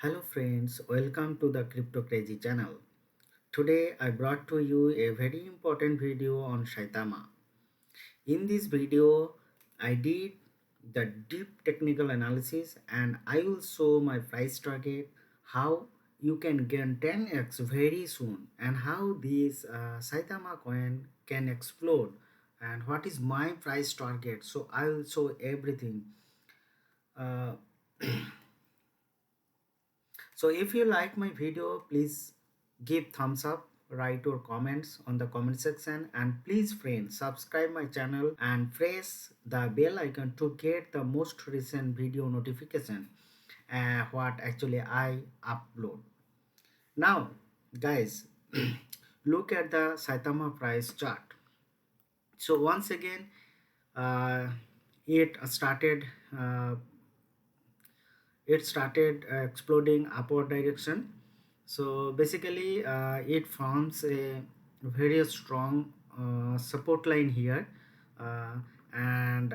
Hello friends, welcome to the Crypto Crazy channel. Today I brought to you a very important video on Saitama. In this video, I did the deep technical analysis and I will show my price target, how you can gain 10x very soon and how this Saitama coin can explode and what is my price target. So I will show everything. Uh, So if you like my video, please give thumbs up, write your comments on the comment section, and please friends subscribe my channel and press the bell icon to get the most recent video notification what actually I upload. Now guys, look at the Saitama price chart. So once again, uh, it started uh, exploding upward direction. So basically it forms a very strong support line here, uh, and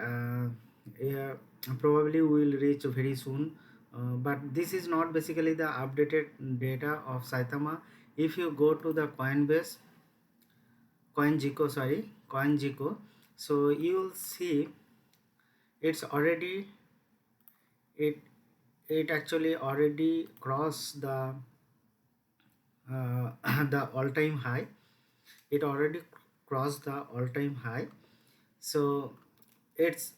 yeah, probably will reach very soon, but this is not basically the updated data of Saitama. If you go to the Coinbase, CoinGecko, so you will see it's already it it actually already crossed the all-time high. It already crossed the all-time high. So it's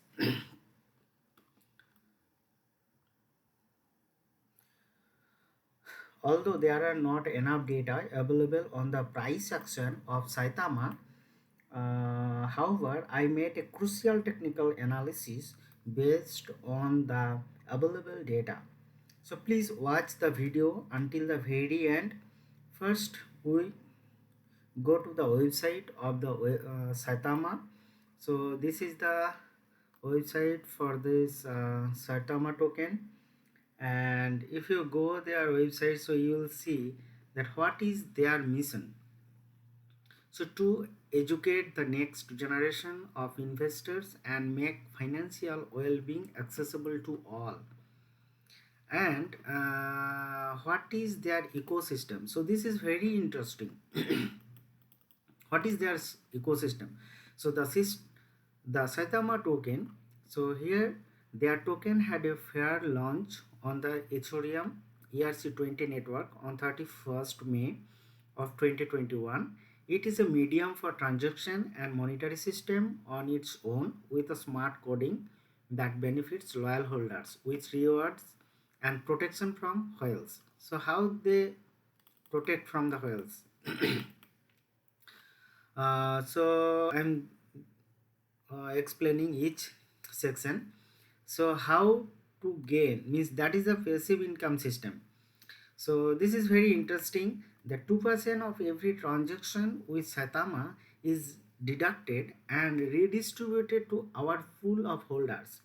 although there are not enough data available on the price section of Saitama, however, I made a crucial technical analysis based on the available data. So please watch the video until the very end. First, we go to the website of the Saitama. So this is the website for this Saitama token, and if you go their website, so you will see that what is their mission. So to educate the next generation of investors and make financial well-being accessible to all. And what is their ecosystem? So this is very interesting. What is their ecosystem? So the Saitama token, so here their token had a fair launch on the Ethereum ERC20 network on 31st May of 2021. It is a medium for transaction and monetary system on its own with a smart coding that benefits loyal holders with rewards and protection from whales. So how they protect from the whales? So I'm explaining each section. So how to gain means that is a passive income system. So this is very interesting that 2% of every transaction with Saitama is deducted and redistributed to our pool of holders.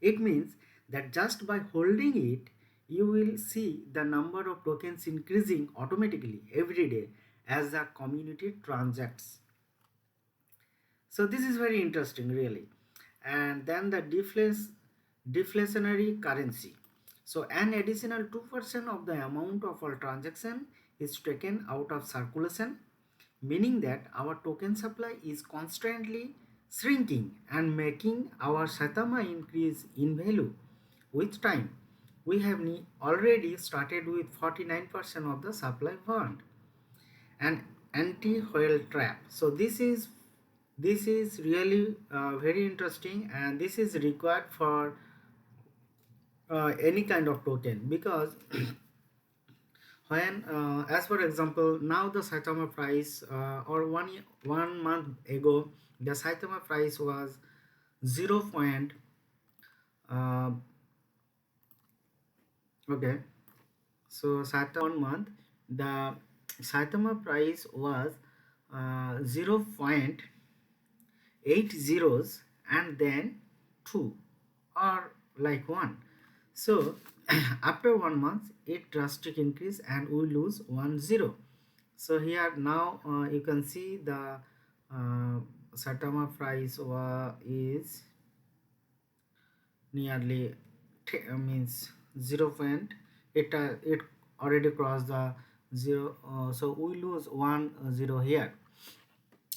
It means that just by holding it, you will see the number of tokens increasing automatically every day as the community transacts. So this is very interesting really. And then the deflationary currency. So an additional 2% of the amount of our transaction is taken out of circulation, meaning that our token supply is constantly shrinking and making our Saitama increase in value with time. We have already started with 49% of the supply burned. And anti-whale trap. So this is really very interesting, and this is required for any kind of token, because when as for example now the Saitama price or 1 month ago the Saitama price was 0 point uh, okay, so Saitama 1 month the Saitama price was 0.8 zeros and then 2 or like 1. So after 1 month it drastic increase and we lose 1 0. So here now you can see the Saitama price is nearly means 0.8 it already crossed the zero, so we lose 1 0 here.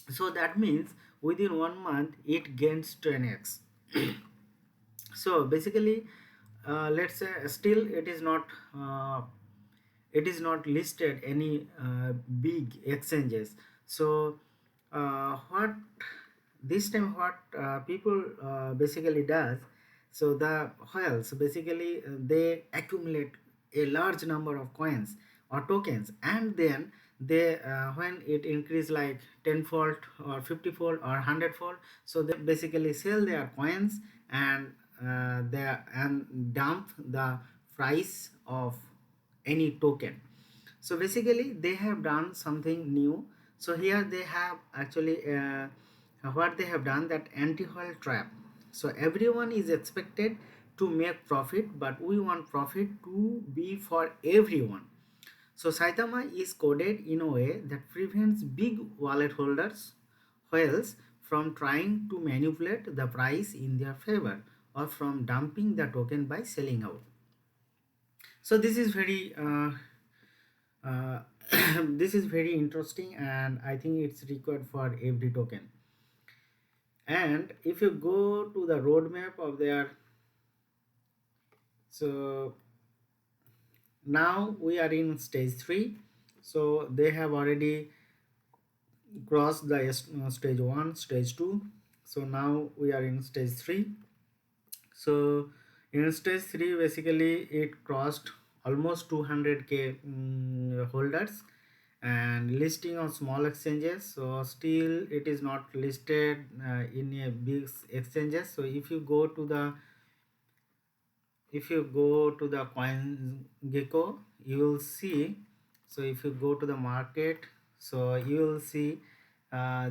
So that means within 1 month it gains 10x. So basically, let's say still it is not listed any big exchanges. So what this time what people basically does, so the whales basically they accumulate a large number of coins or tokens, and then they when it increase like tenfold or 50-fold or 100-fold, so they basically sell their coins and they and dump the price of any token. So basically they have done something new. So here they have actually what they have done, that anti-whale trap. So everyone is expected to make profit, but we want profit to be for everyone. So Saitama is coded in a way that prevents big wallet holders, whales, from trying to manipulate the price in their favor or from dumping the token by selling out. So this is very uh, this is very interesting, and I think it's required for every token. And if you go to the roadmap of their, so now we are in stage 3. So they have already crossed the stage 1, stage 2. So now we are in stage 3. So in stage 3 basically it crossed almost 200k holders and listing on small exchanges. So still it is not listed in a big exchanges. So if you go to the CoinGecko, you will see. So if you go to the market, so you will see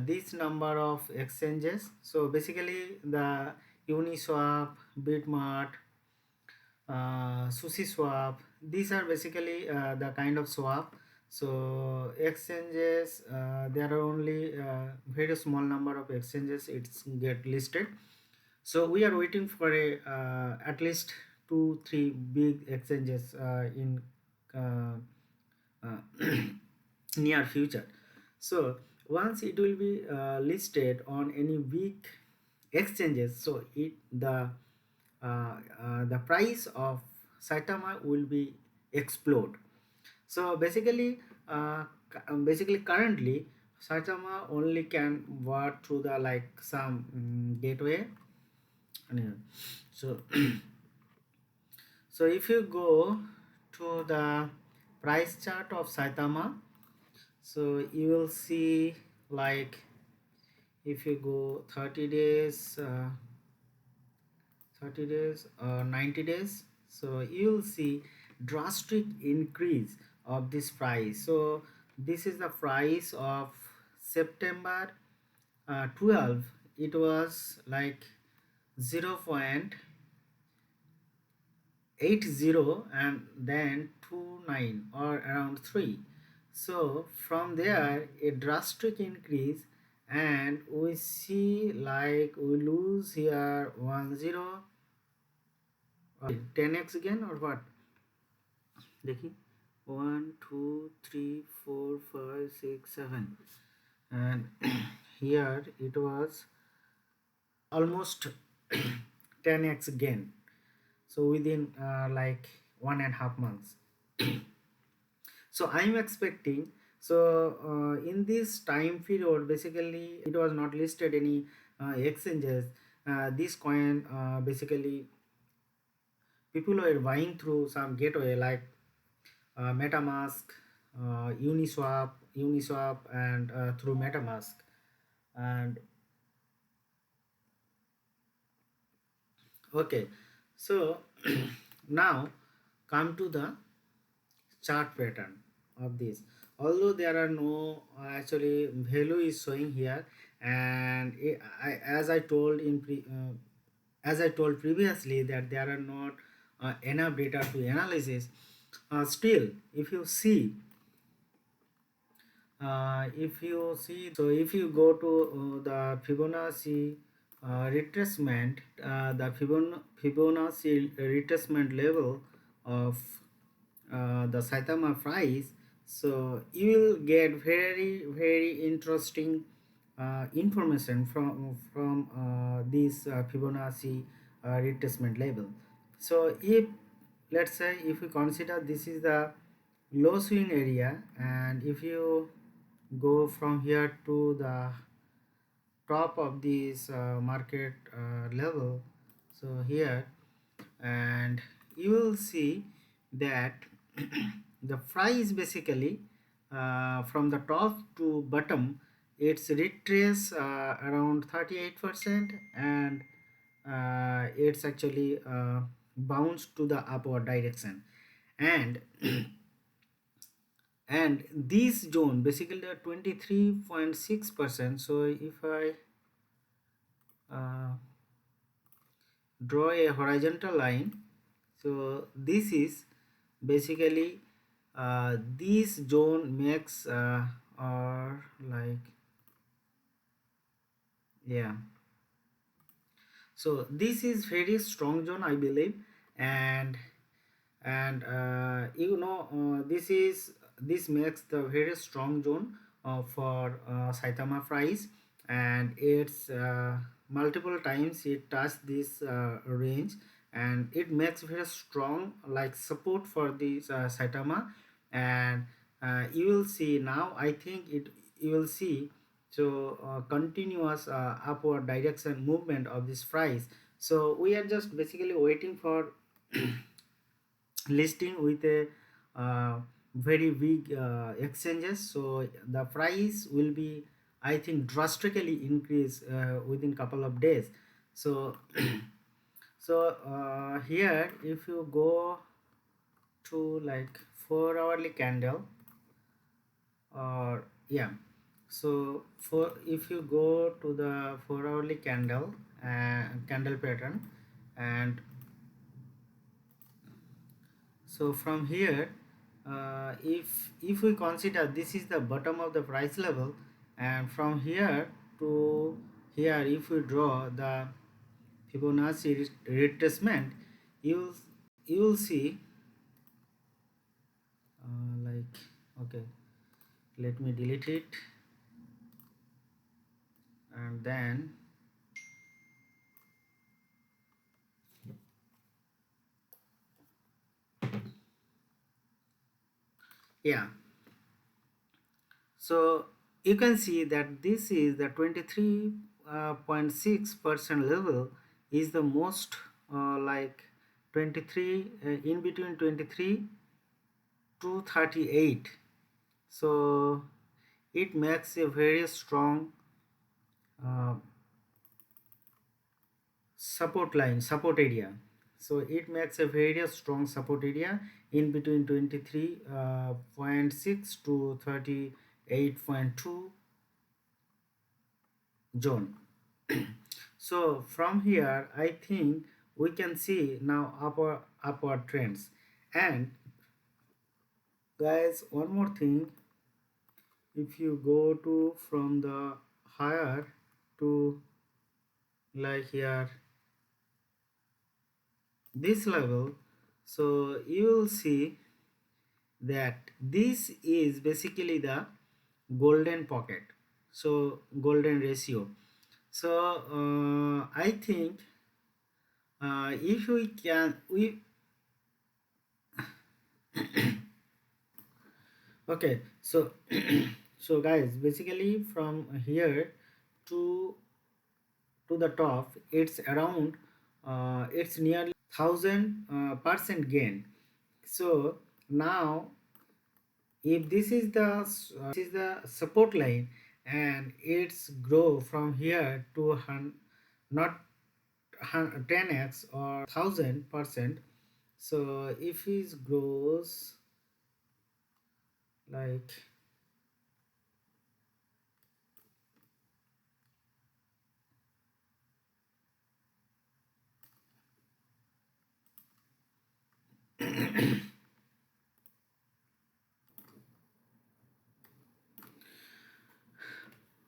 this number of exchanges. So basically the Uniswap, Bitmart, Sushi Swap, these are basically the kind of swap. So exchanges, there are only very small number of exchanges it's get listed. So we are waiting for a at least 2 3 big exchanges in uh, uh, near future. So once it will be listed on any big exchanges, so the price of Saitama will be explode. So basically currently Saitama only can work through the like some gateway. And, so so if you go to the price chart of Saitama, so you will see like if you go 30 days 30 days 90 days, so you will see drastic increase of this price. So this is the price of September 12. It was like 0.80 and then 29 or around 3. So from there a drastic increase, and we see like we lose here 10 10x again or what. देखिए 1 2 3 4 5 6 7, and here it was almost 10x again. So within like 1.5 months. So I'm expecting, so in this time period basically it was not listed any exchanges. This coin basically people were buying through some gateway like MetaMask, Uniswap, and through MetaMask. And okay, so now come to the chart pattern of this. Although there are no actually value is showing here, and as I told as I told previously that there are not enough data to analysis. Still, so if you go to the Fibonacci retracement, the Fibonacci retracement level of the Saitama price, so you will get very interesting information from this Fibonacci retracement level. So if, let's say, if we consider this is the low swing area, and if you go from here to the top of this market level, so here, and you will see that the price basically from the top to bottom, it's retrace around 38%, and it's actually bounced to the upward direction. And and this zone basically the 23.6%. so if I uh, draw a horizontal line, so this is basically this zone makes or like, yeah, so this is very strong zone, I believe. And this makes the very strong zone for Saitama price, and it's multiple times it touched this range, and it makes very strong like support for this Saitama. And you will see now, I think it, you will see, so continuous upward direction movement of this price. So we are just basically waiting for listing with a very big exchanges, so the price will be, I think, drastically increase within couple of days. So so here if you go to like 4 hourly candle, or yeah, so for if you go to the 4 hourly candle candle pattern, and so from here, if we consider this is the bottom of the price level, and from here to here, if we draw the Fibonacci retracement, you will you will see like, okay, let me delete it, and then yeah, so you can see that this is the 23.6% level is the most like 23 in between 23 to 38. So it makes a very strong uh, support line, support area. So it makes a very strong support area in between 23.6 to 38.2 zone. So from here, I think we can see now upward trends. And guys, one more thing, if you go to from the higher to like here this level, so you will see that this is basically the golden pocket, so golden ratio. So I think if we can we okay, so so guys, basically from here to the top, it's around it's nearly 1000% gain. So now if this is the support line, and it's grow from here to not 10x or 1000%. So if it grows like,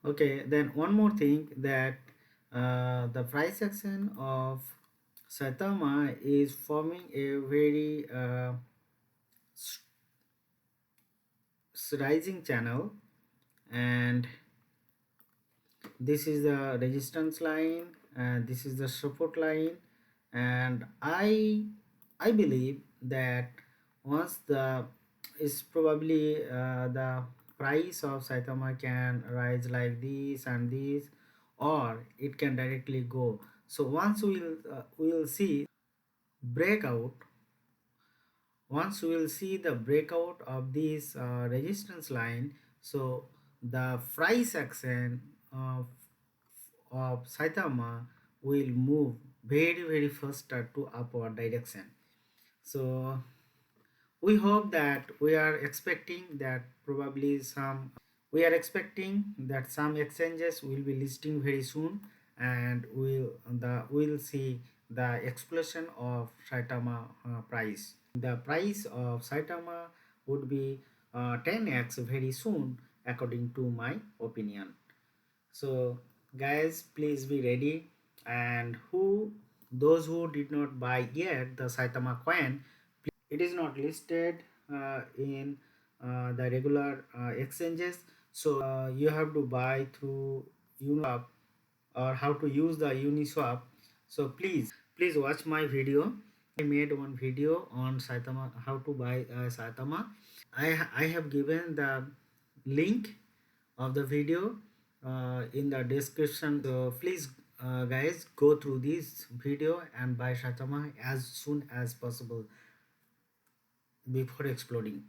okay, then one more thing, that the price action of Saitama is forming a very its rising channel, and this is the resistance line and this is the support line. And I believe that once the is probably the price of Saitama can rise like this and this, or it can directly go. So once we'll see breakout, once we will see the breakout of this resistance line, so the price action of Saitama will move very faster to upward direction. So we hope that we are expecting that some exchanges will be listing very soon, and we'll see the explosion of Saitama price. The price of Saitama would be 10x very soon, according to my opinion. So guys, please be ready. And those who did not buy yet the Saitama coin, it is not listed in the regular exchanges. So you have to buy through Uniswap, or how to use the Uniswap. So please watch my video. I made one video on Saitama, how to buy Saitama. I have given the link of the video in the description. So please guys, go through this video and buy Saitama as soon as possible before exploding.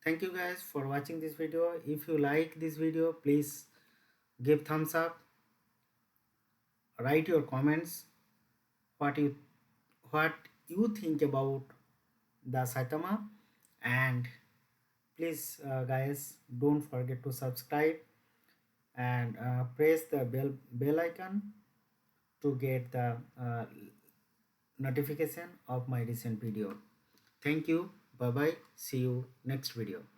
Thank you guys for watching this video. If you like this video, please give thumbs up, write your comments, what you think about the Saitama, and please guys, don't forget to subscribe and press the bell icon to get the notification of my recent video. Thank you. Bye bye. See you next video.